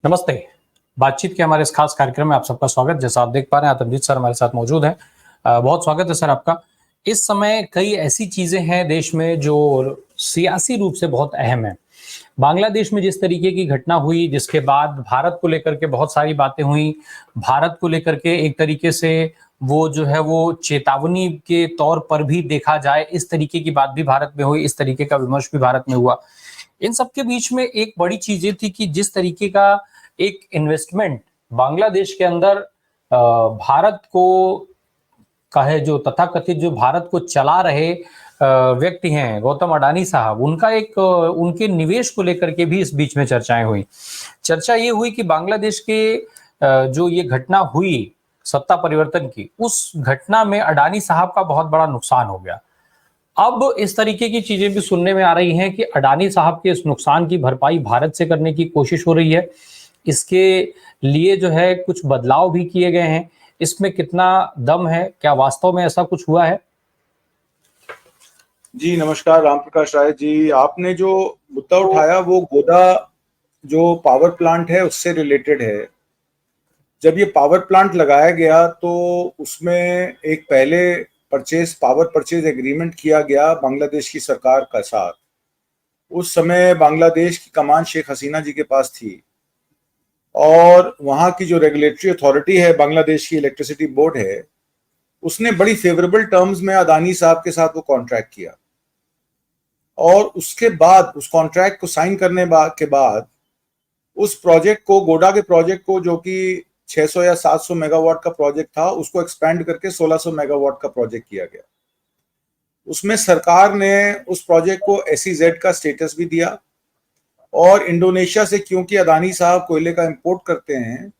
नमस्ते। बातचीत के हमारे इस खास कार्यक्रम में आप सबका स्वागत। जैसा आप देख पा रहे हैं आतमजीत सर हमारे साथ मौजूद हैं। बहुत स्वागत है सर आपका। इस समय कई ऐसी चीजें हैं देश में जो सियासी रूप से बहुत अहम है। बांग्लादेश में जिस तरीके की घटना हुई, जिसके बाद भारत को लेकर के बहुत सारी बातें हुई, भारत को लेकर के एक तरीके से वो जो है वो चेतावनी के तौर पर भी देखा जाए, इस तरीके की बात भी भारत में हुई, इस तरीके का विमर्श भी भारत में हुआ। इन सब के बीच में एक बड़ी चीज ये थी कि जिस तरीके का एक इन्वेस्टमेंट बांग्लादेश के अंदर भारत को कहे, जो तथाकथित जो भारत को चला रहे व्यक्ति हैं गौतम अडानी साहब, उनका एक उनके निवेश को लेकर के भी इस बीच में चर्चाएं हुई। चर्चा ये हुई कि बांग्लादेश के जो ये घटना हुई सत्ता परिवर्तन की, उस घटना में अडानी साहब का बहुत बड़ा नुकसान हो गया। अब इस तरीके की चीजें भी सुनने में आ रही हैं कि अडानी साहब के इस नुकसान की भरपाई भारत से करने की कोशिश हो रही है। इसके लिए जो है कुछ बदलाव भी किए गए हैं। इसमें कितना दम है? क्या वास्तव में ऐसा कुछ हुआ है? जी नमस्कार राम प्रकाश राय जी। आपने जो मुद्दा उठाया वो गोदा जो पावर प्लांट है उससे रिलेटेड है। जब ये पावर प्लांट लगाया गया तो उसमें एक पहले पावर परचेज एग्रीमेंट किया गया बांग्लादेश की सरकार का साथ। उस समय बांग्लादेश की कमान शेख हसीना जी के पास थी और वहाँ की जो रेगुलेटरी अथॉरिटी है, बांग्लादेश की इलेक्ट्रिसिटी बोर्ड है, उसने बड़ी फेवरेबल टर्म्स में अडानी साहब के साथ वो कॉन्ट्रैक्ट किया। और उसके बाद उस कॉन्ट्रैक्ट को साइन करने के बाद उस प्रोजेक्ट को, गोडा के प्रोजेक्ट को, जो कि 600 या 700 मेगावाट का प्रोजेक्ट था, उसको एक्सपेंड करके 1600 मेगावाट का प्रोजेक्ट किया गया। उसमें सरकार ने उस प्रोजेक्ट को SEZ का स्टेटस भी दिया और इंडोनेशिया से, क्योंकि अडानी साहब कोयले का इंपोर्ट करते हैं,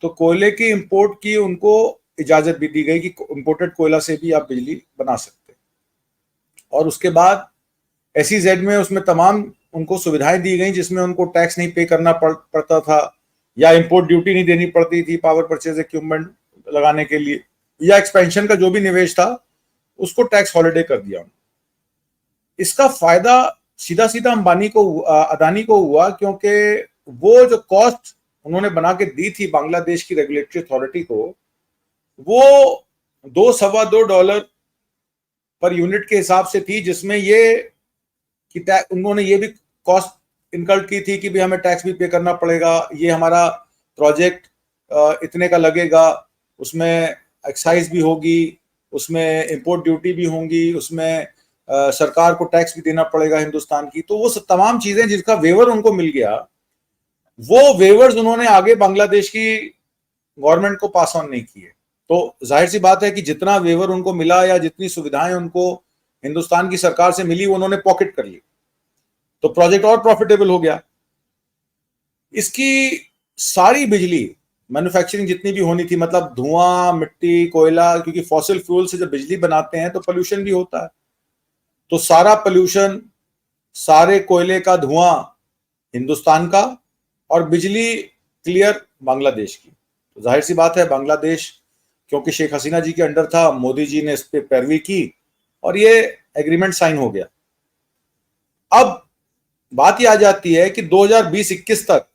तो कोयले की इंपोर्ट की उनको इजाजत भी दी गई कि इंपोर्टेड कोयला से भी आप बिजली बना सकते हैं। और उसके बाद SEZ में उसमें तमाम उनको सुविधाएं दी गई, जिसमें उनको टैक्स नहीं पे करना पड़ता था या इंपोर्ट ड्यूटी नहीं देनी पड़ती थी पावर परचेज इक्विपमेंट लगाने के लिए, या एक्सपेंशन का जो भी निवेश था उसको टैक्स हॉलिडे कर दिया। इसका फायदा सीधा सीधा अडानी को हुआ, क्योंकि वो जो कॉस्ट उन्होंने बना के दी थी बांग्लादेश की रेगुलेटरी अथॉरिटी को, वो $2.25 पर यूनिट के हिसाब से थी, जिसमें ये कि उन्होंने ये भी कॉस्ट इनकल्ट की थी कि भी हमें टैक्स भी पे करना पड़ेगा, ये हमारा प्रोजेक्ट इतने का लगेगा, उसमें एक्साइज भी होगी, उसमें इंपोर्ट ड्यूटी भी होंगी, उसमें सरकार को टैक्स भी देना पड़ेगा हिंदुस्तान की। तो वो तमाम चीजें जिसका वेवर उनको मिल गया, वो वेवर्स उन्होंने आगे बांग्लादेश की गवर्नमेंट को पास ऑन नहीं किए। तो जाहिर सी बात है कि जितना वेवर उनको मिला या जितनी सुविधाएं उनको हिंदुस्तान की सरकार से मिली, उन्होंने पॉकेट कर ली, तो प्रोजेक्ट और प्रॉफिटेबल हो गया। इसकी सारी बिजली मैन्युफैक्चरिंग जितनी भी होनी थी, मतलब धुआं, मिट्टी, कोयला, क्योंकि फॉसिल फ्यूल से जब बिजली बनाते हैं तो पोल्यूशन भी होता है, तो सारा पोल्यूशन, सारे कोयले का धुआं हिंदुस्तान का और बिजली क्लियर बांग्लादेश की। तो जाहिर सी बात है बांग्लादेश, क्योंकि शेख हसीना जी के अंडर था, मोदी जी ने इस पे पैरवी की और ये एग्रीमेंट साइन हो गया। अब बात ये आ जाती है कि 2020-21 तक,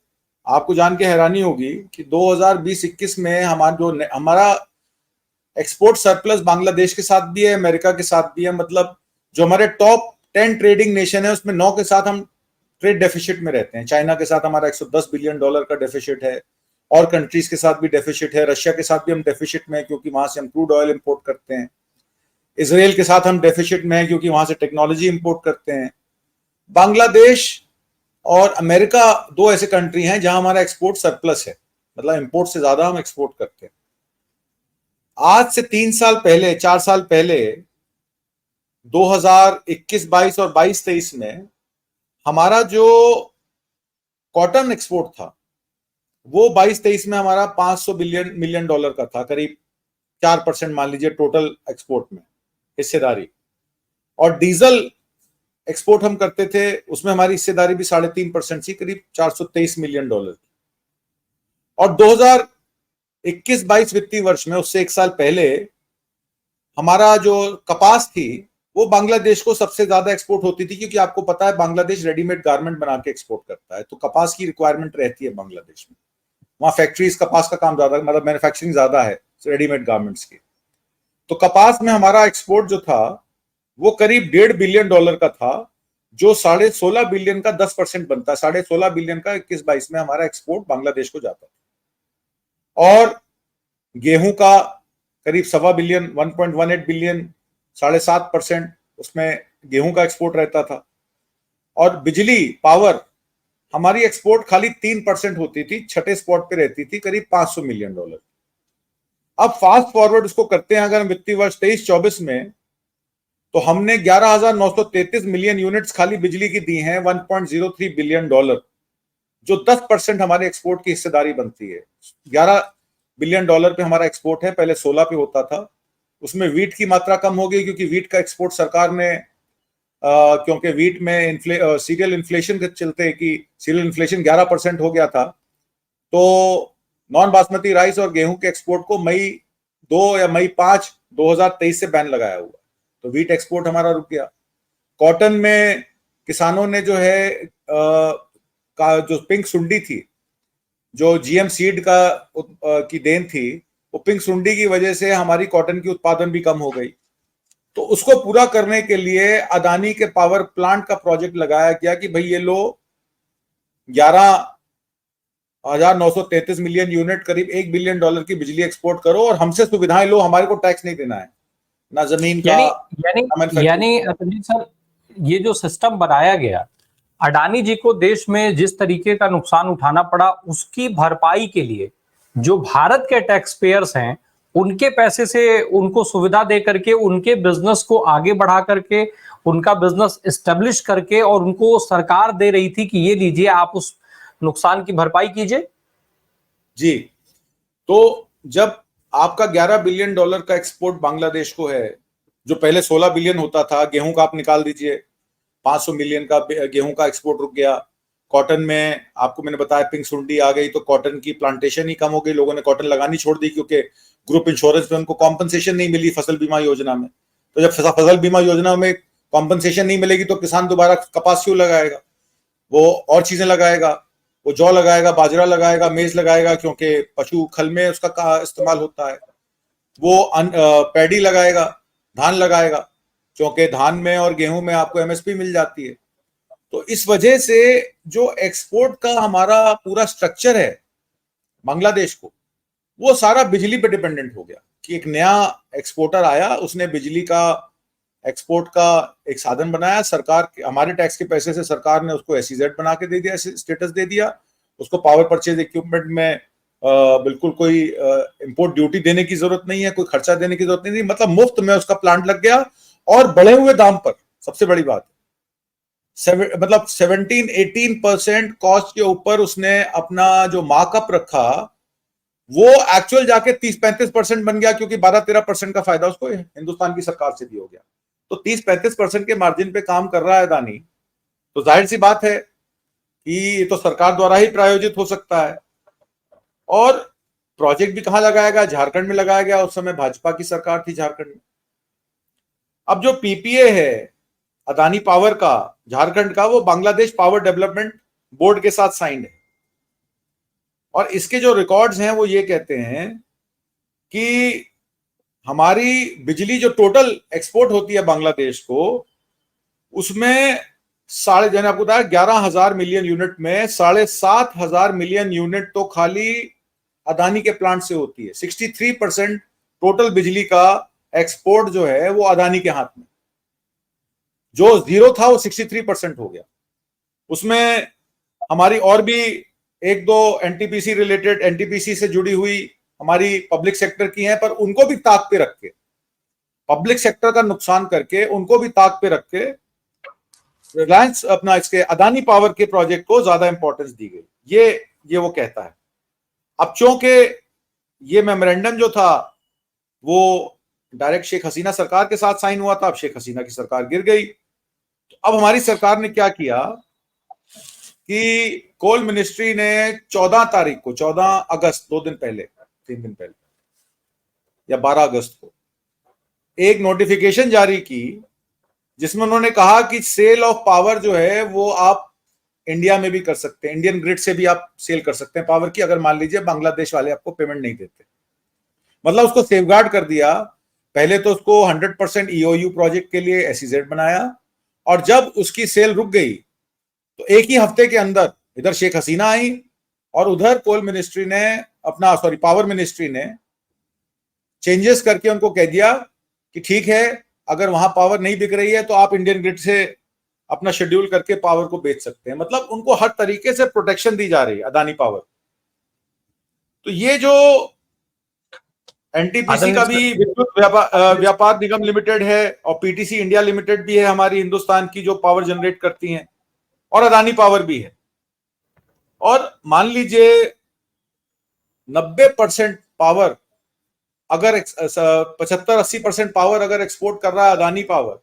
आपको जान के हैरानी होगी कि 2020-21 में हमारा एक्सपोर्ट सरप्लस बांग्लादेश के साथ भी है, अमेरिका के साथ भी है। मतलब जो हमारे टॉप 10 ट्रेडिंग नेशन है उसमें 9 के साथ हम ट्रेड डेफिसिट में रहते हैं। चाइना के साथ हमारा $110 बिलियन का डेफिसिट है, और कंट्रीज के साथ भी डेफिसिट है। रशिया के साथ भी हम डेफिसिट में है, क्योंकि वहां से हम क्रूड ऑयल इंपोर्ट करते हैं। इसराइल के साथ हम डेफिसिट में है, क्योंकि वहां से टेक्नोलॉजी इंपोर्ट करते हैं। बांग्लादेश और अमेरिका दो ऐसे कंट्री हैं जहां हमारा एक्सपोर्ट सरप्लस है, मतलब इंपोर्ट से ज्यादा हम एक्सपोर्ट करते हैं। आज से 3 साल पहले, 4 साल पहले, 2021-22 और 22-23 में हमारा जो कॉटन एक्सपोर्ट था वो 22-23 में हमारा $500 मिलियन का था, करीब 4% मान लीजिए टोटल एक्सपोर्ट में हिस्सेदारी। और डीजल एक्सपोर्ट हम करते थे, उसमें हमारी हिस्सेदारी भी 3.5% थी, करीब $423 मिलियन की। और 2021-22 वित्तीय वर्ष में, उससे 1 साल पहले, हमारा जो कपास थी वो बांग्लादेश को सबसे ज्यादा एक्सपोर्ट होती थी, क्योंकि आपको पता है बांग्लादेश रेडीमेड गारमेंट बना के एक्सपोर्ट करता है, तो कपास की रिक्वायरमेंट रहती है बांग्लादेश में। वहां फैक्ट्रीज, कपास का काम ज्यादा, मतलब मैन्युफैक्चरिंग ज्यादा है रेडीमेड गारमेंट्स की। तो कपास में हमारा एक्सपोर्ट जो था वो करीब $1.5 बिलियन का था, जो 16.5 बिलियन का 10% बनता है। 16.5 बिलियन का 21-22 में हमारा एक्सपोर्ट बांग्लादेश को जाता है। और गेहूं का करीब 1.25 बिलियन, 1.18 बिलियन, 7.5% उसमें गेहूं का एक्सपोर्ट रहता था। और बिजली, पावर, हमारी एक्सपोर्ट खाली 3% होती थी, छठे स्पॉट पे रहती थी, करीब $500 मिलियन। अब फास्ट फॉरवर्ड उसको करते हैं अगर वित्तीय वर्ष 23-24 में, तो हमने 11,933 मिलियन यूनिट्स खाली बिजली की दी हैं, $1.03 बिलियन, जो 10% हमारे एक्सपोर्ट की हिस्सेदारी बनती है। $11 बिलियन पे हमारा एक्सपोर्ट है, पहले 16 पे होता था। उसमें वीट की मात्रा कम हो गई क्योंकि वीट का एक्सपोर्ट सरकार ने क्योंकि वीट में सीरियल इन्फ्लेशन के चलते कि सीरियल इन्फ्लेशन 11% हो गया था, तो नॉन बासमती राइस और गेहूं के एक्सपोर्ट को मई 2 या मई 5, 2023 से बैन लगाया हुआ, तो वीट एक्सपोर्ट हमारा रुक गया। कॉटन में किसानों ने जो है का जो पिंक सुंडी थी, जो जीएम सीड का की देन थी, वो पिंक सुंडी की वजह से हमारी कॉटन की उत्पादन भी कम हो गई। तो उसको पूरा करने के लिए अदानी के पावर प्लांट का प्रोजेक्ट लगाया गया कि भाई ये लो 11,933 मिलियन यूनिट, करीब $1 बिलियन की बिजली एक्सपोर्ट करो और हमसे सुविधाएं लो, हमारे को टैक्स नहीं देना है, ना जमीन का, यानी ना यानी मैन्युफैक्चरिंग। यानी रंजीत सर, ये जो सिस्टम बनाया गया, अडानी जी को देश में जिस तरीके का नुकसान उठाना पड़ा, उसकी भरपाई के लिए जो भारत के टैक्स पेयर्स हैं, उनके पैसे से उनको सुविधा दे करके, उनके बिजनेस को आगे बढ़ा करके, उनका बिजनेस एस्टेब्लिश करके, और उनको सरकार दे रही थी कि ये लीजिए, आप उस नुकसान की भरपाई कीजिए। जी, तो जब आपका $11 बिलियन का एक्सपोर्ट बांग्लादेश को है, जो पहले 16 बिलियन होता था, गेहूं का आप निकाल दीजिए, 500 मिलियन का गेहूं का एक्सपोर्ट रुक गया। कॉटन में आपको मैंने बताया पिंक सुंडी आ गई, तो कॉटन की प्लांटेशन ही कम हो गई, लोगों ने कॉटन लगानी छोड़ दी क्योंकि ग्रुप इंश्योरेंस में उनको कॉम्पनसेशन नहीं मिली फसल बीमा योजना में। तो जब फसल बीमा योजना में कॉम्पनसेशन नहीं मिलेगी तो किसान दोबारा कपास क्यों लगाएगा, वो और चीजें लगाएगा, वो जौ लगाएगा, बाजरा लगाएगा, मेज लगाएगा, क्योंकि पशु खल में उसका इस्तेमाल होता है। वो पैडी लगाएगा, धान लगाएगा, क्योंकि धान में और गेहूं में आपको एमएसपी मिल जाती है। तो इस वजह से जो एक्सपोर्ट का हमारा पूरा स्ट्रक्चर है बांग्लादेश को, वो सारा बिजली पे डिपेंडेंट हो गया कि एक नया एक्सपोर्टर आया, उसने बिजली का एक्सपोर्ट का एक साधन बनाया। सरकार हमारे टैक्स के पैसे से सरकार ने उसको एसईजेड बना के दे दिया, स्टेटस दे दिया उसको। पावर परचेज इक्विपमेंट में बिल्कुल कोई इंपोर्ट ड्यूटी देने की जरूरत नहीं है, कोई खर्चा देने की जरूरत नहीं, मतलब मुफ्त में उसका प्लांट लग गया और बढ़े हुए दाम पर। सबसे बड़ी बात मतलब 17-18% कॉस्ट के ऊपर उसने अपना जो मार्कअप रखा, वो एक्चुअल जाके 30-35% बन गया, क्योंकि 12-13% का फायदा उसको हिंदुस्तान की सरकार से भी हो गया। तो 30-35% के मार्जिन पे काम कर रहा है अदानी, तो जाहिर सी बात है कि ये तो सरकार द्वारा ही प्रायोजित हो सकता है। और प्रोजेक्ट भी कहां लगाया, झारखंड में लगाया गया, उस समय भाजपा की सरकार थी झारखंड में। अब जो पीपीए है अदानी पावर का झारखंड का, वो बांग्लादेश पावर डेवलपमेंट बोर्ड के साथ साइंड है, और इसके जो रिकॉर्ड्स हैं वो ये कहते हैं कि हमारी बिजली जो टोटल एक्सपोर्ट होती है बांग्लादेश को, उसमें जैसे आपको बताया 11,000 मिलियन यूनिट में 7,500 मिलियन यूनिट तो खाली अदानी के प्लांट से होती है। 63% टोटल बिजली का एक्सपोर्ट जो है वो अदानी के हाथ में, जो 0 था वो 63% हो गया। उसमें हमारी और भी एक दो एनटीपीसी रिलेटेड, एनटीपीसी से जुड़ी हुई हमारी पब्लिक सेक्टर की हैं, पर उनको भी ताक पे रख के, पब्लिक सेक्टर का नुकसान करके उनको भी ताक पे रख के रिलायंस अपना इसके अदानी पावर के प्रोजेक्ट को ज्यादा इंपॉर्टेंस दी गई। ये वो कहता है। अब चूंकि ये मेमोरेंडम जो था वो डायरेक्ट शेख हसीना सरकार के साथ साइन हुआ था, अब शेख हसीना की सरकार गिर गई, तो अब हमारी सरकार ने क्या किया कि कोल मिनिस्ट्री ने 14 तारीख को, 14 अगस्त, 2 दिन पहले, 3 दिन पहले, या 12 अगस्त को एक नोटिफिकेशन जारी की, जिसमें उन्होंने कहा कि सेल ऑफ पावर जो है वो आप इंडिया में भी कर सकते हैं, इंडियन ग्रिड से भी आप सेल कर सकते हैं पावर की, अगर मान लीजिए बांग्लादेश वाले आपको पेमेंट नहीं देते। मतलब उसको सेफगार्ड कर दिया। पहले तो उसको 100% ईओयू प्रोजेक्ट के लिए एसईजेड बनाया, और जब उसकी सेल रुक गई तो एक ही हफ्ते के अंदर इधर शेख हसीना आई और उधर कोल मिनिस्ट्री ने पावर मिनिस्ट्री ने चेंजेस करके उनको कह दिया कि ठीक है, अगर वहां पावर नहीं बिक रही है तो आप इंडियन ग्रिड से अपना शेड्यूल करके पावर को बेच सकते हैं। मतलब उनको हर तरीके से प्रोटेक्शन दी जा रही है अदानी पावर। तो ये जो एनटीपीसी का भी विद्युत व्यापार निगम लिमिटेड है, और पीटीसी इंडिया लिमिटेड भी है हमारी हिंदुस्तान की, जो पावर जनरेट करती हैं, और अदानी पावर भी है। और मान लीजिए 90% पावर अगर 75-80% पावर अगर एक्सपोर्ट कर रहा है अदानी पावर,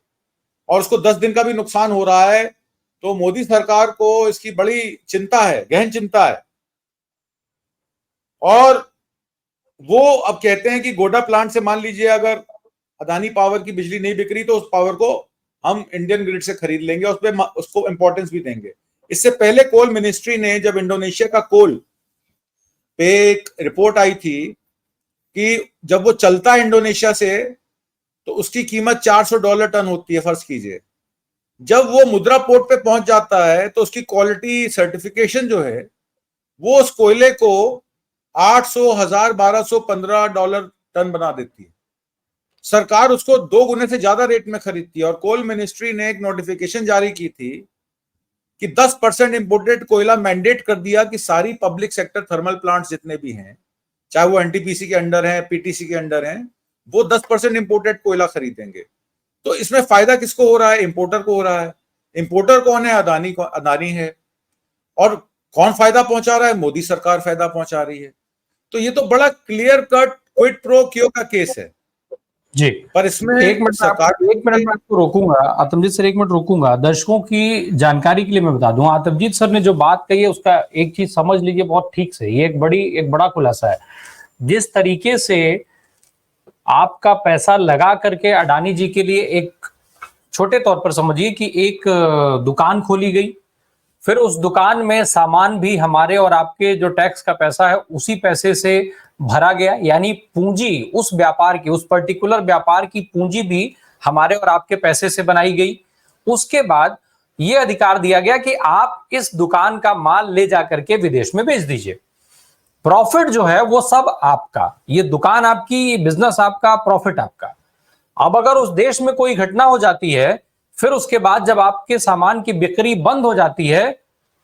और उसको 10 दिन का भी नुकसान हो रहा है, तो मोदी सरकार को इसकी बड़ी चिंता है, गहन चिंता है। और वो अब कहते हैं कि गोडा प्लांट से मान लीजिए अगर अदानी पावर की बिजली नहीं बिक रही तो उस पावर को हम इंडियन ग्रिड से खरीद लेंगे, उस पे उसको इंपॉर्टेंस भी देंगे। इससे पहले कोल मिनिस्ट्री ने, जब इंडोनेशिया का कोल पे एक रिपोर्ट आई थी कि जब वो चलता है इंडोनेशिया से तो उसकी कीमत $400 टन होती है, फर्ज कीजिए। जब वो मुद्रा पोर्ट पे पहुंच जाता है तो उसकी क्वालिटी सर्टिफिकेशन जो है वो उस कोयले को 800, 1000, $1215 टन बना देती है। सरकार उसको 2 गुने से ज्यादा रेट में खरीदती है। और कोल मिनिस्ट्री ने एक नोटिफिकेशन जारी की थी कि 10% इंपोर्टेड कोयला मैंडेट कर दिया कि सारी पब्लिक सेक्टर थर्मल प्लांट्स जितने भी हैं, चाहे वो एनटीपीसी के अंडर हैं, पीटीसी के अंडर हैं, वो 10% इंपोर्टेड कोयला खरीदेंगे। तो इसमें फायदा किसको हो रहा है? इंपोर्टर को हो रहा है। इंपोर्टर कौन है? अदानी है। और कौन फायदा पहुंचा रहा है? मोदी सरकार फायदा पहुंचा रही है। तो ये तो बड़ा क्लियर कट क्विड प्रो क्यो का केस है जी। पर इसमें एक मिनट में आपको रोकूंगा आतमजीत सर, 1 मिनट रोकूंगा। दर्शकों की जानकारी के लिए मैं बता दूं, आतमजीत सर ने जो बात कही है उसका एक चीज समझ लीजिए बहुत ठीक से, ये एक बड़ा खुलासा है। जिस तरीके से आपका पैसा लगा करके अडानी जी के लिए, एक छोटे तौर पर समझिए कि एक दुकान खोली गई, फिर उस दुकान में सामान भी हमारे और आपके जो टैक्स का पैसा है उसी पैसे से भरा गया, यानी पूंजी उस व्यापार की, उस पर्टिकुलर व्यापार की पूंजी भी हमारे और आपके पैसे से बनाई गई। उसके बाद यह अधिकार दिया गया कि आप इस दुकान का माल ले जाकर के विदेश में बेच दीजिए, प्रॉफिट जो है वो सब आपका, ये दुकान आपकी, ये बिजनेस आपका, प्रॉफिट आपका। अब अगर उस देश में कोई घटना हो जाती है, फिर उसके बाद जब आपके सामान की बिक्री बंद हो जाती है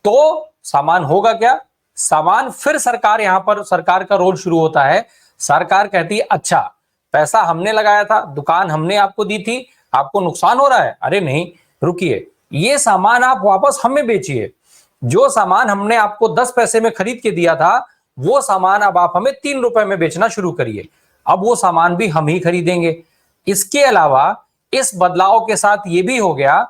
तो सामान होगा क्या? सामान फिर सरकार, यहां पर सरकार का रोल शुरू होता है। सरकार कहती है अच्छा पैसा हमने लगाया था, दुकान हमने आपको दी थी, आपको नुकसान हो रहा है, अरे नहीं रुकिए, ये सामान आप वापस हमें बेचिए। जो सामान हमने आपको 10 पैसे में खरीद के दिया था वो सामान अब आप हमें 3 रुपए में बेचना शुरू करिए। अब वो सामान भी हम ही खरीदेंगे। इसके अलावा इस बदलाव के साथ ये भी हो गया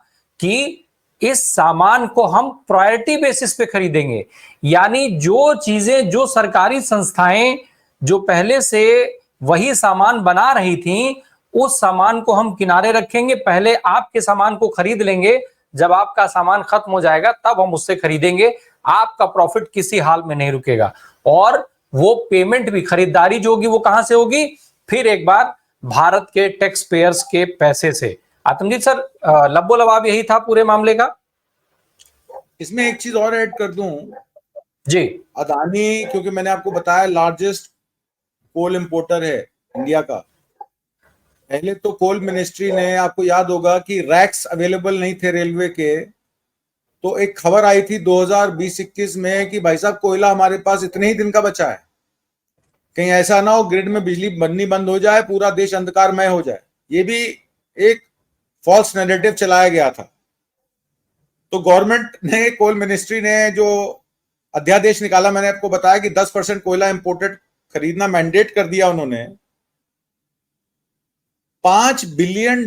कि इस सामान को हम प्रायोरिटी बेसिस पे खरीदेंगे, यानी जो चीजें, जो सरकारी संस्थाएं जो पहले से वही सामान बना रही थीं, उस सामान को हम किनारे रखेंगे, पहले आपके सामान को खरीद लेंगे, जब आपका सामान खत्म हो जाएगा तब हम उससे खरीदेंगे। आपका प्रॉफिट किसी हाल में नहीं रुकेगा, और वो पेमेंट भी, खरीदारी जो होगी वो कहां से होगी? फिर एक बार भारत के टैक्स पेयर्स के पैसे से। आतमजीत सर, लब्बो लबाब यही था पूरे मामले का। इसमें एक चीज और ऐड कर दूं जी। अदानी, क्योंकि मैंने आपको बताया लार्जेस्ट कोल इंपोर्टर है इंडिया का। पहले तो कोल मिनिस्ट्री ने, आपको याद होगा कि रैक्स अवेलेबल नहीं थे रेलवे के, तो एक खबर आई थी 2020-21 में कि भाई साहब कोयला हमारे पास इतने ही दिन का बचा है, कहीं ऐसा ना हो ग्रिड में बिजली बननी बंद हो जाए, पूरा देश अंधकारमय हो जाए। ये भी एक फॉल्स नैरेटिव चलाया गया था। तो गवर्नमेंट ने, कोल मिनिस्ट्री ने जो अध्यादेश निकाला, मैंने आपको बताया कि 10% कोयला इंपोर्टेड खरीदना मैंडेट कर दिया उन्होंने। $5 बिलियन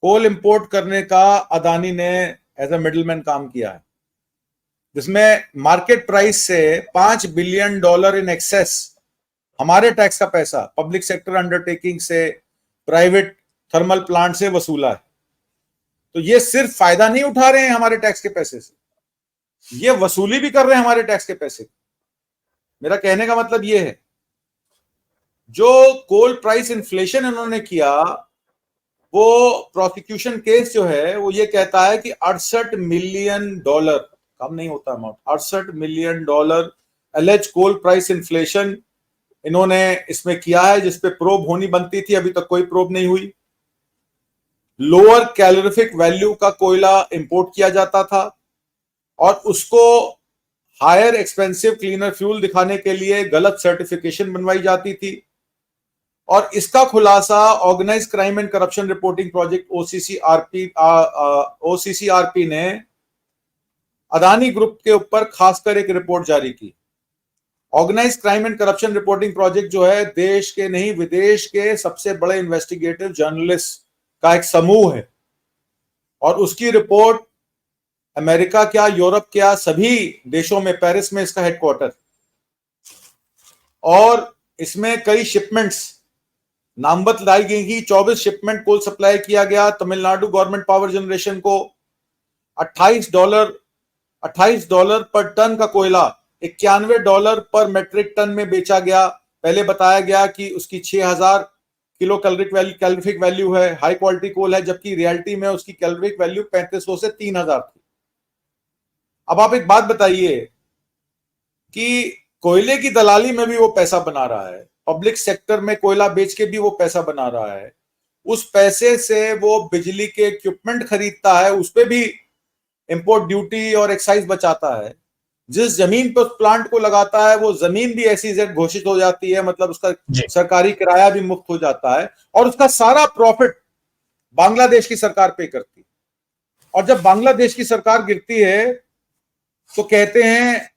कोल इंपोर्ट करने का अदानी ने एज ए मिडलमैन काम किया है, जिसमें मार्केट प्राइस से $5 बिलियन इन एक्सेस हमारे टैक्स का पैसा पब्लिक सेक्टर अंडरटेकिंग से, प्राइवेट थर्मल प्लांट से वसूला है। तो ये सिर्फ फायदा नहीं उठा रहे हैं हमारे टैक्स के पैसे से, ये वसूली भी कर रहे हैं हमारे टैक्स के पैसे। मेरा कहने का मतलब ये है, जो कोल प्राइस इन्फ्लेशन इन्होंने किया, वो प्रोसिक्यूशन केस जो है वो ये कहता है कि $68 मिलियन, कम नहीं होता अमाउंट, $68 मिलियन एलेज कोल प्राइस इन्फ्लेशन इन्होंने इसमें किया है, जिसपे प्रोब होनी बनती थी, अभी तक कोई प्रोब नहीं हुई। लोअर कैलोरीफिक वैल्यू का कोयला इंपोर्ट किया जाता था और उसको हायर एक्सपेंसिव क्लीनर फ्यूल दिखाने के लिए गलत सर्टिफिकेशन बनवाई जाती थी। और इसका खुलासा organise crime and corruption reporting project OCCRP ने अदानी ग्रुप के ऊपर खासकर एक रिपोर्ट जारी की। Organise crime and corruption reporting project जो है देश के नहीं विदेश के सबसे बड़े इन्वेस्टिगेटिव जर्नलिस्ट का एक समूह है, और उसकी रिपोर्ट अमेरिका क्या, यूरोप क्या, सभी देशों में, पेरिस में इसका हेडक्वार्टर, और इसमें कई शिपमेंट्स नाम बताई गई कि 24 शिपमेंट कोल सप्लाई किया गया तमिलनाडु गवर्नमेंट पावर जनरेशन को। $28 पर टन का कोयला $91 पर मेट्रिक टन में बेचा गया। पहले बताया गया कि उसकी 6000 किलो कैलोरीफिक वैल्यू है, हाई क्वालिटी कोल है, जबकि रियलिटी में उसकी कैलोरीफिक वैल्यू 3500 से 3000 थी। अब आप एक बात बताइए कि कोयले की दलाली में भी वो पैसा बना रहा है, पब्लिक सेक्टर में कोयला बेच के भी वो पैसा बना रहा है, उस पैसे से वो बिजली के इक्विपमेंट खरीदता है, उस पे भी इंपोर्ट ड्यूटी और एक्साइज बचाता है। जिस जमीन पर उस प्लांट को लगाता है वो जमीन भी SEZ घोषित हो जाती है, मतलब उसका सरकारी किराया भी मुक्त हो जाता है, और उसका सारा प्रॉफिट बांग्लादेश की सरकार पे करती है। और जब बांग्लादेश की सरकार गिरती है तो कहते हैं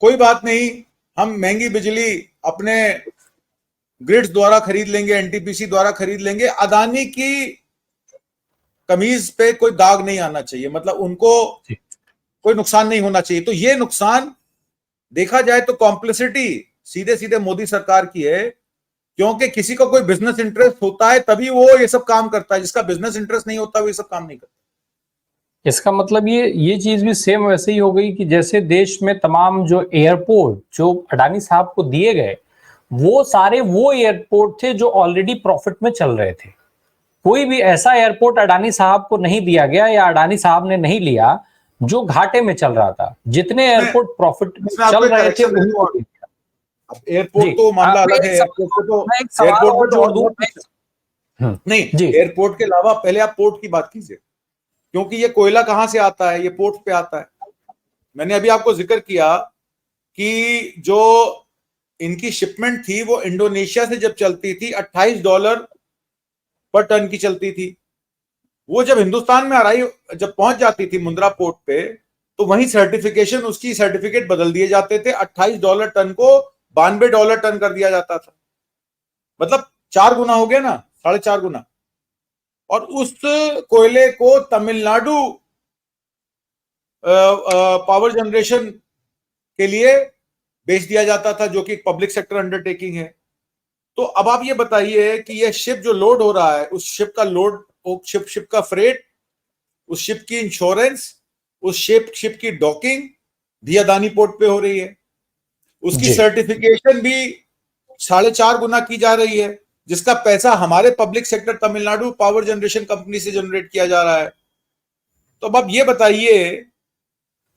कोई बात नहीं, हम महंगी बिजली अपने ग्रिड्स द्वारा खरीद लेंगे, NTPC द्वारा खरीद लेंगे, अदानी की कमीज पे कोई दाग नहीं आना चाहिए, मतलब उनको कोई नुकसान नहीं होना चाहिए। तो ये नुकसान देखा जाए तो कॉम्प्लिसिटी सीधे सीधे मोदी सरकार की है, क्योंकि किसी को कोई बिजनेस इंटरेस्ट होता है तभी वो ये सब काम करता है, जिसका बिजनेस इंटरेस्ट नहीं होता वो ये सब काम नहीं करता। इसका मतलब ये चीज भी सेम वैसे ही हो गई कि जैसे देश में तमाम जो एयरपोर्ट जो अडानी साहब को दिए गए, वो सारे वो एयरपोर्ट थे जो ऑलरेडी प्रॉफिट में चल रहे थे। कोई भी ऐसा एयरपोर्ट अडानी साहब को नहीं दिया गया या अडानी साहब ने नहीं लिया जो घाटे में चल रहा था। जितने एयरपोर्ट प्रॉफिट में चल रहे थे एयरपोर्ट तो मामला अलग है, नहीं, एयरपोर्ट के अलावा पहले आप पोर्ट की बात कीजिए, क्योंकि ये कोयला कहां से आता है, ये पोर्ट पे आता है। मैंने अभी आपको जिक्र किया कि जो इनकी शिपमेंट थी वो इंडोनेशिया से जब चलती थी $28 पर टन की चलती थी, वो जब हिंदुस्तान में जब पहुंच जाती थी मुंद्रा पोर्ट पे, तो वहीं सर्टिफिकेशन, उसकी सर्टिफिकेट बदल दिए जाते थे, $28 टन को $92 टन कर दिया जाता था, मतलब 4 गुना हो गया ना, 4.5 गुना। और उस कोयले को तमिलनाडु पावर जनरेशन के लिए बेच दिया जाता था, जो कि पब्लिक सेक्टर अंडरटेकिंग है। तो अब आप ये बताइए कि ये शिप जो लोड हो रहा है, उस शिप का लोड, शिप का फ्रेट, उस शिप की इंश्योरेंस, उस शिप की डॉकिंग भी अदानी पोर्ट पे हो रही है, उसकी सर्टिफिकेशन भी 4.5 गुना की जा रही है, जिसका पैसा हमारे public sector Tamil Nadu power generation company से जनरेट किया जा रहा है। तो अब आप ये बताइए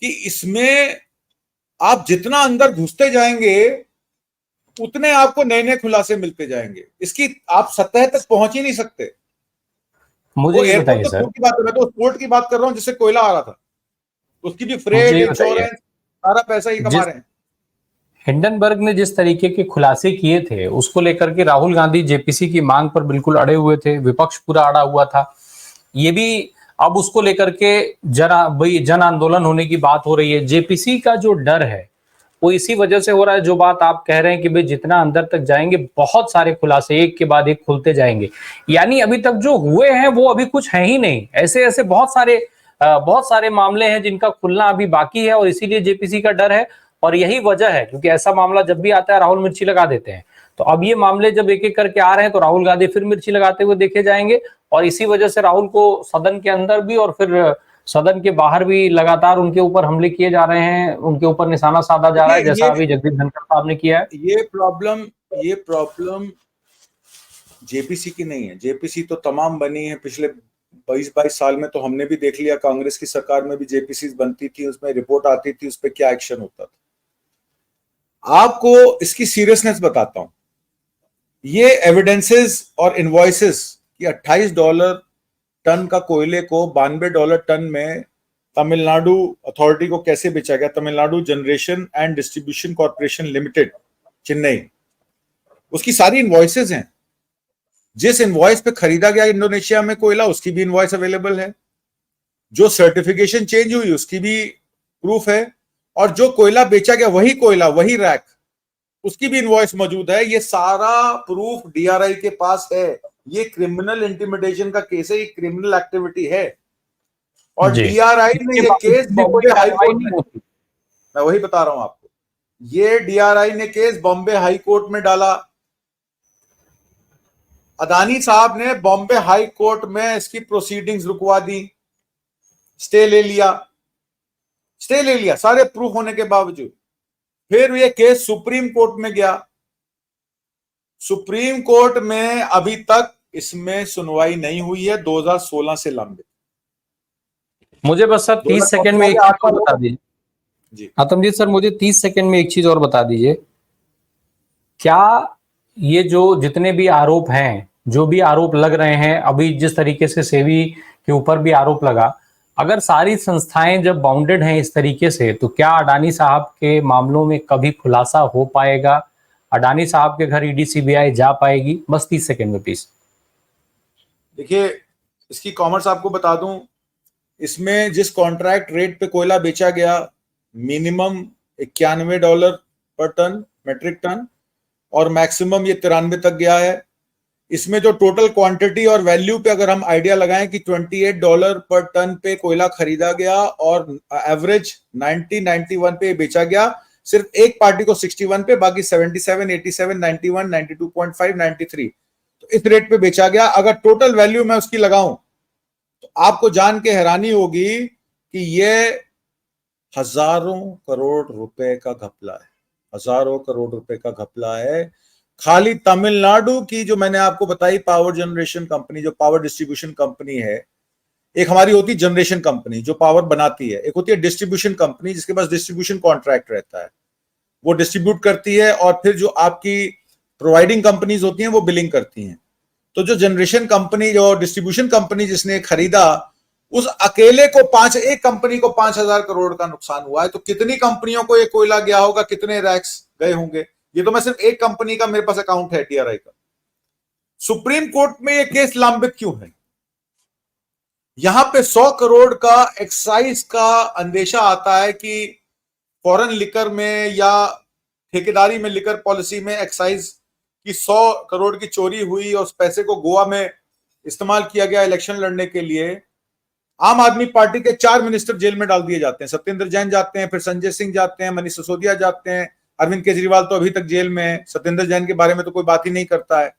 कि इसमें आप जितना अंदर घुसते जाएंगे उतने आपको नए नए खुलासे मिलते जाएंगे, इसकी आप सतह तक पहुंच ही नहीं सकते। मुझे ये बताइए सर, की बात, मैं तो पोर्ट की बात कर रहा हूं जिससे कोयला आ रहा था, उसकी भी फ्रेट, इंश्योरेंस, सारा पैसा ही कमा रहे हैं। हिंडनबर्ग ने जिस तरीके के खुलासे किए थे उसको लेकर के राहुल गांधी जेपीसी की मांग पर बिल्कुल अड़े हुए थे, विपक्ष पूरा अड़ा हुआ था। ये भी अब उसको लेकर के जन आंदोलन होने की बात हो रही है। जेपीसी का जो डर है वो इसी वजह से हो रहा है, जो बात आप कह रहे हैं कि भाई जितना अंदर तक जाएंगे बहुत सारे खुलासे एक के बाद एक खुलते जाएंगे, यानी अभी तक जो हुए हैं वो अभी कुछ है ही नहीं। ऐसे बहुत सारे मामले हैं जिनका खुलना अभी बाकी है, और इसीलिए जेपीसी का डर है। और यही वजह है, क्योंकि ऐसा मामला जब भी आता है राहुल मिर्ची लगा देते हैं। तो अब ये मामले जब एक एक करके आ रहे हैं तो राहुल गांधी फिर मिर्ची लगाते हुए देखे जाएंगे, और इसी वजह से राहुल को सदन के अंदर भी और फिर सदन के बाहर भी लगातार उनके ऊपर हमले किए जा रहे हैं, उनके ऊपर निशाना साधा जा रहा है, जैसा अभी जगदीप धनखड़ साहब ने किया है। ये प्रॉब्लम जेपीसी की नहीं है। जेपीसी तो तमाम बनी है पिछले 22 साल में, तो हमने भी देख लिया, कांग्रेस की सरकार में भी जेपीसी बनती थी, उसमें रिपोर्ट आती थी, उस पर क्या एक्शन होता था। आपको इसकी सीरियसनेस बताता हूं। ये एविडेंसेस और इनवॉइसेस कि $28 टन का कोयले को $92 टन में तमिलनाडु अथॉरिटी को कैसे बेचा गया, Tamil Nadu generation and distribution corporation limited Chennai, उसकी सारी इनवॉइसेस हैं। जिस इनवॉइस पे खरीदा गया इंडोनेशिया में कोयला, उसकी भी इनवॉइस अवेलेबल है। जो सर्टिफिकेशन चेंज हुई उसकी भी प्रूफ है, और जो कोयला बेचा गया वही कोयला, वही रैक, उसकी भी इनवॉइस मौजूद है। ये सारा प्रूफ डीआरआई के पास है। ये क्रिमिनल इंटिमिडेशन का केस है, ये क्रिमिनल एक्टिविटी है, और डीआरआई ने ये केस बॉम्बे हाई कोर्ट में, मैं वही बता रहा हूं आपको, ये डीआरआई ने केस बॉम्बे हाई कोर्ट में डाला। अदानी साहब ने बॉम्बे हाई कोर्ट में इसकी प्रोसीडिंग्स रुकवा दी, स्टे ले लिया सारे प्रूफ होने के बावजूद। फिर ये केस सुप्रीम कोर्ट में गया। सुप्रीम कोर्ट में अभी तक इसमें सुनवाई नहीं हुई है, 2016 से लंबित। मुझे बस सर 30 सेकंड में एक चीज और बता दीजिए जी आतमजीत सर, मुझे 30 सेकंड में एक चीज और बता दीजिए, क्या ये जो जितने भी आरोप हैं, जो भी आरोप लग रहे हैं, अभी जिस तरीके से सेबी के ऊपर भी आरोप लगा, अगर सारी संस्थाएं जब बाउंडेड हैं इस तरीके से, तो क्या अडानी साहब के मामलों में कभी खुलासा हो पाएगा? अडानी साहब के घर ईडी सीबीआई जा पाएगी? बस 30 सेकंड में प्लीज। देखिए, इसकी कॉमर्स आपको बता दूं, इसमें जिस कॉन्ट्रैक्ट रेट पे कोयला बेचा गया, मिनिमम $91 पर टन, मेट्रिक टन, और मैक्सिमम ये 93 तक गया है। इसमें जो टोटल क्वांटिटी और वैल्यू पे अगर हम आइडिया लगाएं कि $28 पर टन पे कोयला खरीदा गया और एवरेज 91 पे बेचा गया, सिर्फ एक पार्टी को 61 पे, बाकी 77, 87, 91, 92.5, 93, तो इस रेट पे बेचा गया। अगर टोटल वैल्यू मैं उसकी लगाऊं तो आपको जान के हैरानी होगी कि ये हजारों करोड़ रुपए का घपला है, हजारों करोड़ रुपए का घपला है। खाली तमिलनाडु की जो मैंने आपको बताई पावर जनरेशन कंपनी, जो पावर डिस्ट्रीब्यूशन कंपनी है, एक हमारी होती है जनरेशन कंपनी जो पावर बनाती है, एक होती है डिस्ट्रीब्यूशन कंपनी जिसके पास डिस्ट्रीब्यूशन कॉन्ट्रैक्ट रहता है, वो डिस्ट्रीब्यूट करती है, और फिर जो आपकी प्रोवाइडिंग कंपनीज होती हैं वो बिलिंग करती हैं। तो जो जनरेशन कंपनी, जो डिस्ट्रीब्यूशन कंपनी जिसने खरीदा, उस अकेले को एक कंपनी को 5,000 करोड़ का नुकसान हुआ है। तो कितनी कंपनियों को ये कोयला गया होगा, कितने रैक्स गए होंगे? ये तो मैं सिर्फ एक कंपनी का मेरे पास अकाउंट है, डीआरआई का। सुप्रीम कोर्ट में ये केस लंबित क्यों है? यहां पे 100 करोड़ का एक्साइज का अंदेशा आता है कि फॉरेन लिकर में या ठेकेदारी में, लिकर पॉलिसी में एक्साइज की 100 करोड़ की चोरी हुई और उस पैसे को गोवा में इस्तेमाल किया गया इलेक्शन लड़ने के लिए। आम आदमी पार्टी के 4 मिनिस्टर जेल में डाल दिए जाते हैं। सत्येंद्र जैन जाते हैं, फिर संजय सिंह जाते हैं, मनीष सिसोदिया जाते हैं, अरविंद केजरीवाल तो अभी तक जेल में है, सत्येंद्र जैन के बारे में तो कोई बात ही नहीं करता है।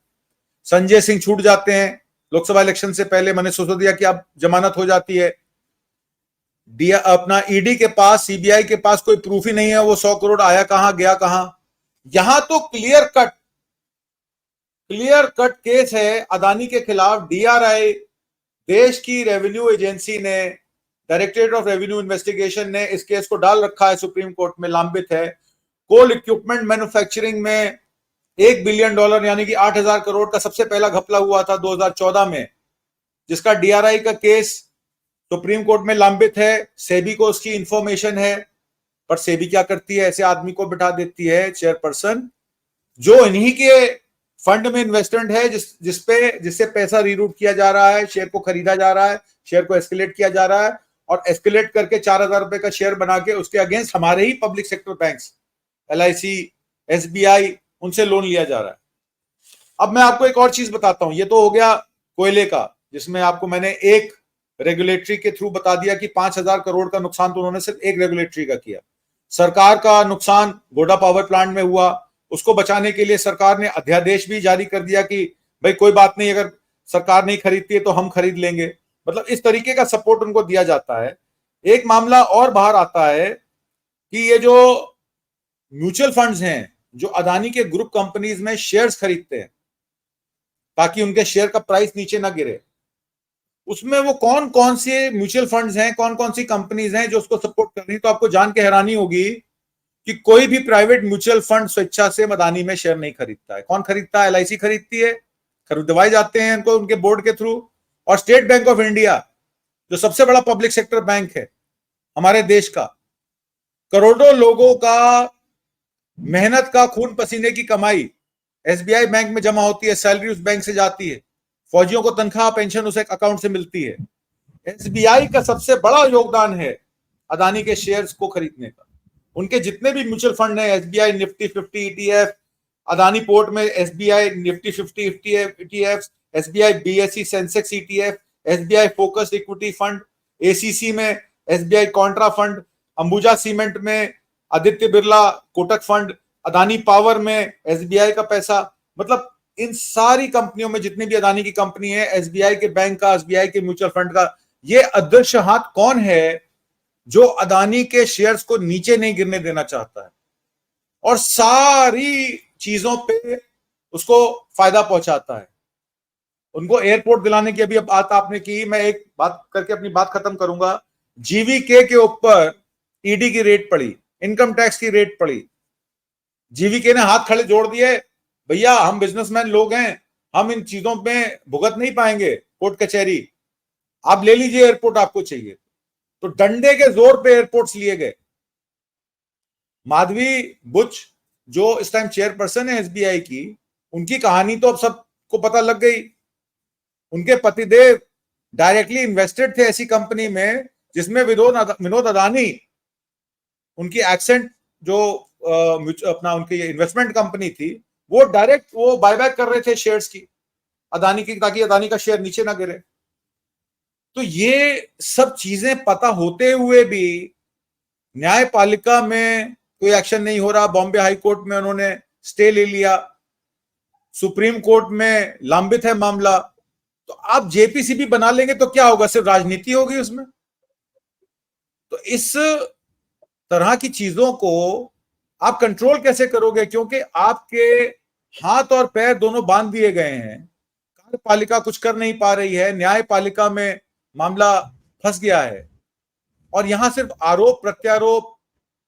संजय सिंह छूट जाते हैं लोकसभा इलेक्शन से पहले, मनीष सिसोदिया की अब जमानत हो जाती है। अपना ईडी के पास, सीबीआई के पास कोई प्रूफ ही नहीं है वो 100 करोड़ आया कहां, गया कहां। यहां तो क्लियर कट केस है अदानी के खिलाफ। डीआरआई, देश की रेवेन्यू एजेंसी ने, डायरेक्टरेट ऑफ रेवेन्यू इन्वेस्टिगेशन ने इस केस को डाल रखा है, सुप्रीम कोर्ट में लंबित है। कोल इक्विपमेंट मैन्युफैक्चरिंग में $1 बिलियन यानी कि 8,000 करोड़ का सबसे पहला घपला हुआ था 2014 में, जिसका डीआरआई का केस सुप्रीम कोर्ट में लंबित है। सेबी को उसकी इंफॉर्मेशन है, पर सेबी क्या करती है? ऐसे आदमी को बिठा देती है चेयरपर्सन जो इन्हीं के फंड में इन्वेस्टमेंट है, जिससे पैसा रीरूट किया जा रहा है, शेयर को खरीदा जा रहा है, शेयर को एस्केलेट किया जा रहा है, और एस्केलेट करके 4,000 रुपए का शेयर बना के उसके अगेंस्ट हमारे ही public sector banks, LIC, SBI, उनसे लोन लिया जा रहा है। अब मैं आपको एक और चीज बताता हूं। ये तो हो गया कोयले का, जिसमें आपको मैंने एक रेगुलेटरी के थ्रू बता दिया कि 5,000 करोड़ का नुकसान तो उन्होंने सिर्फ एक रेगुलेटरी का किया। सरकार का नुकसान गोडा पावर प्लांट में हुआ, उसको बचाने के लिए सरकार ने अध्यादेश भी जारी कर दिया कि भाई कोई बात नहीं, अगर सरकार नहीं खरीदती है तो हम खरीद लेंगे। मतलब इस तरीके का सपोर्ट उनको दिया जाता है। एक मामला और बाहर आता है कि ये जो म्यूचुअल फंड्स हैं जो अदानी के ग्रुप कंपनीज में शेयर्स खरीदते हैं ताकि उनके शेयर का प्राइस नीचे ना गिरे, उसमें वो कौन कौन से म्यूचुअल फंड्स हैं, कौन कौन सी कंपनीज हैं जो उसको सपोर्ट कर रही हैं। तो आपको जान के हैरानी होगी कि कोई भी प्राइवेट म्यूचुअल फंड स्वेच्छा से अदानी में शेयर नहीं खरीदता है। कौन खरीदता है? एलआईसी खरीदती है, खरीदवाए जाते हैं उनको उनके बोर्ड के थ्रू। और स्टेट बैंक ऑफ इंडिया जो सबसे बड़ा पब्लिक सेक्टर बैंक है हमारे देश का, करोड़ों लोगों का मेहनत का खून पसीने की कमाई एसबीआई बैंक में जमा होती है, सैलरी उस बैंक से जाती है, फौजियों को तनख्वाह पेंशन उस एक अकाउंट से मिलती है। एसबीआई का सबसे बड़ा योगदान है अदानी के शेयर्स को खरीदने का। उनके जितने भी म्यूचुअल फंड है, SBI Nifty 50 ETF, Adani port में SBI Nifty 50 ETF, SBI BSE Sensex ETF, SBI focused equity fund, ACC में SBI contra fund, Ambuja cement में आदित्य बिरला कोटक फंड, अदानी पावर में एसबीआई का पैसा। मतलब इन सारी कंपनियों में जितनी भी अदानी की कंपनी है, एसबीआई के बैंक का, एसबीआई के म्यूचुअल फंड का, ये अदृश्य हाथ कौन है जो अदानी के शेयर्स को नीचे नहीं गिरने देना चाहता है और सारी चीजों पे उसको फायदा पहुंचाता है। उनको एयरपोर्ट दिलाने की अभी बात आपने की, मैं एक बात करके अपनी बात खत्म करूंगा। जीवीके के ऊपर ईडी की रेड पड़ी, इनकम टैक्स की रेड पड़ी। जीवीके ने हाथ खड़े जोड़ दिए, भैया हम बिजनेसमैन लोग हैं, हम इन चीजों में भुगत नहीं पाएंगे, कोर्ट कचहरी, आप ले लीजिए एयरपोर्ट आपको चाहिए। तो डंडे के जोर पे एयरपोर्ट्स लिए गए। माधवी बुच जो इस टाइम चेयरपर्सन है एसबीआई की, उनकी कहानी तो अब सबको पता लग गई। उनके पतिदेव डायरेक्टली इन्वेस्टेड थे ऐसी कंपनी में जिसमें विनोद अदानी, उनकी एक्सेंट जो अपना उनकी इन्वेस्टमेंट कंपनी थी, वो डायरेक्ट वो बायबैक कर रहे थे शेयर्स की अदानी की, ताकि अदानी का शेयर नीचे ना गिरे। तो ये सब चीजें पता होते हुए भी न्यायपालिका में कोई एक्शन नहीं हो रहा। बॉम्बे हाई कोर्ट में उन्होंने स्टे ले लिया, सुप्रीम कोर्ट में लंबित है मामला। तो आप जेपीसीबी बना लेंगे तो क्या होगा? सिर्फ राजनीति होगी उसमें। तो इस तरह की चीजों को आप कंट्रोल कैसे करोगे? क्योंकि आपके हाथ और पैर दोनों बांध दिए गए हैं। कार्यपालिका कुछ कर नहीं पा रही है, न्यायपालिका में मामला फंस गया है और यहां सिर्फ आरोप प्रत्यारोप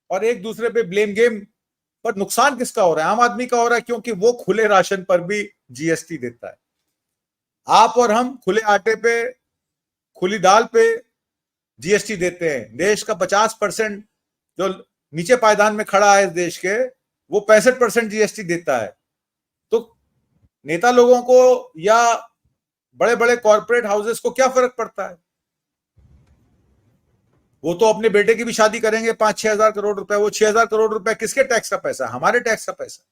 और एक दूसरे पे ब्लेम गेम। पर नुकसान किसका हो रहा है? आम आदमी का हो रहा है, क्योंकि वो खुले राशन पर भी जीएसटी देता है। आप और हम खुले आटे पे, खुली दाल पे जीएसटी देते हैं। देश का 50% जो नीचे पायदान में खड़ा है इस देश के, वो 65% जीएसटी देता है। तो नेता लोगों को या बड़े बड़े कॉर्पोरेट हाउसेस को क्या फर्क पड़ता है? वो तो अपने बेटे की भी शादी करेंगे 5-6 हजार करोड़ रुपए। वो 6 हजार करोड़ रुपए किसके टैक्स का पैसा? हमारे टैक्स का पैसा।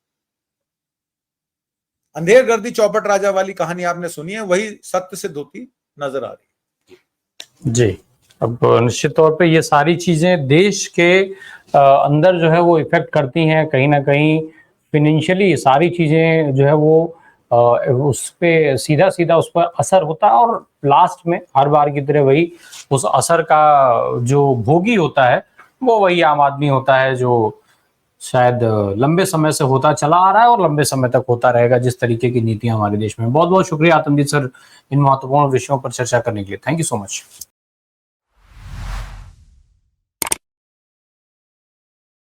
अंधेर गर्दी चौपट राजा वाली कहानी आपने सुनी है, वही सत्य सिद्ध होती नजर आ रही है। जी, अब निश्चित तौर पे ये सारी चीजें देश के अंदर जो है वो इफेक्ट करती हैं कहीं ना कहीं। फिनेंशियली सारी चीजें जो है वो उस पे सीधा सीधा उस पर असर होता है और लास्ट में हर बार की तरह वही उस असर का जो भोगी होता है वो वही आम आदमी होता है, जो शायद लंबे समय से होता चला आ रहा है और लंबे समय तक होता रहेगा जिस तरीके की नीतियां हमारे देश में। बहुत बहुत शुक्रिया आतमजीत सर इन महत्वपूर्ण विषयों पर चर्चा करने के लिए। Thank you so much.